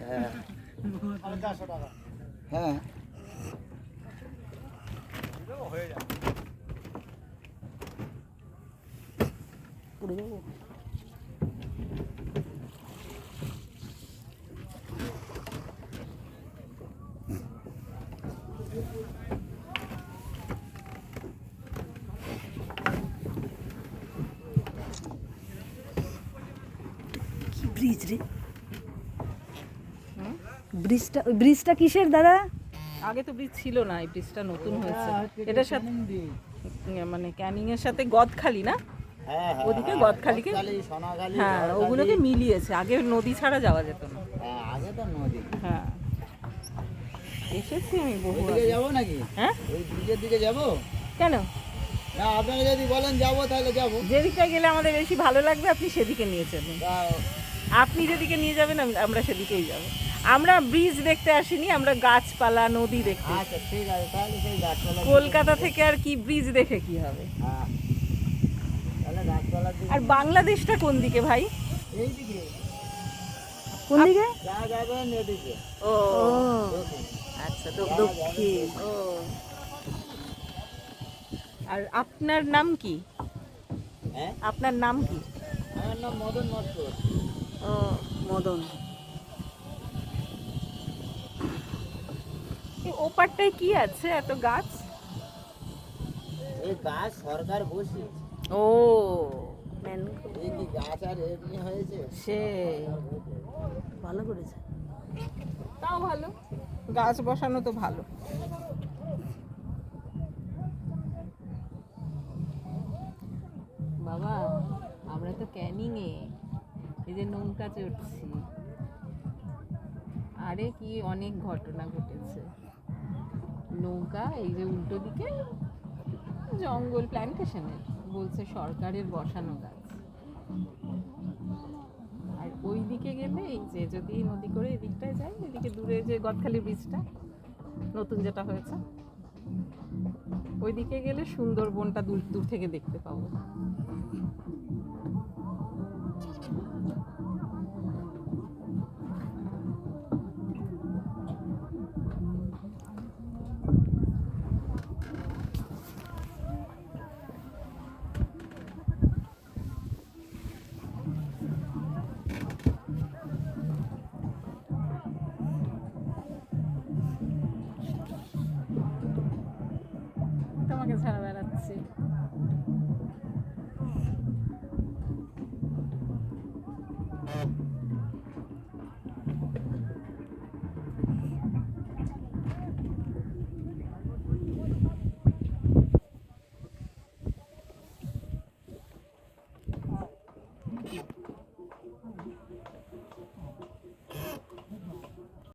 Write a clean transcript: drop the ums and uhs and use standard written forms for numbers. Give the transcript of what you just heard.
হ্যাঁ হ্যাঁ পুরো যাবো। কি ব্রিজ রে? ব্রিজটা কিসের দাদা? আগে তো ব্রিজ ছিল না, এই ব্রিজটা নতুন হয়েছে। এটার সাথে মানে ক্যানিং এর সাথে গদখালি না, হ্যাঁ ওদিকে গদখালিকে, সোনাখালি, হ্যাঁ ওগুলোকে মিলিয়েছে। আগে নদী ছাড়া যাওয়া যেত না। হ্যাঁ আগে তো নদী। হ্যাঁ এসেছি আমি বহু ওইদিকে আগে। যাবো নাকি? হ্যাঁ ওই ব্রিজের দিকে যাবো? কেন? না আপনাকে যদি বলেন যাবো তাহলে যাবো। যেদিকটা গেলে আমাদের বেশি ভালো লাগবে আপনি সেদিকে নিয়ে চলুন। আপনি যেদিকে নিয়ে যাবেন আমরা সেদিকেই যাব। আমরা ব্রিজ দেখতে আসিনি, আমরা গাছপালা নদী দেখতে। আচ্ছা ঠিক আছে, তাহলে সেই গাছপালা। কলকাতা থেকে আর কি ব্রিজ দেখে কি হবে? হ্যাঁ তাহলে গাছপালার দিকে। আর বাংলাদেশটা কোন দিকে ভাই? এইদিকে কোন দিকে? যা যাবেন এদিকে। ও দেখুন। আচ্ছা দক্ষিণ। ও। আর আপনার নাম কি? হ্যাঁ আপনার নাম কি? আমার নাম মদন নটকর। ও মদন। এই ওপারটায় কি আছে এত গাছ? এই গাছ সরকার বসিয়েছে। ও এই কি গাছ আর এমনি হয়েছে? সে ভালো করেছে। তাও ভালো, গাছ বসানো তো ভালো। বাবা আমরা তো ক্যানিং এ এই যে নৌকা চড়ছি, আরে কি অনেক ঘটনা ঘটেছে। নৌকা এই যে উল্টো দিকে জঙ্গল প্ল্যান্টেশনের, বলছে সরকারের বসানো গাছ। আর ওই দিকে গেলে এই যে যদি নদী করে এদিকটায় যায়, এদিকে দূরে যে গদখালি ব্রিজটা নতুন যেটা হয়েছে, ওই দিকে গেলে সুন্দরবনটা দূর দূর থেকে দেখতে পাবো। তোমাকে ছাড়া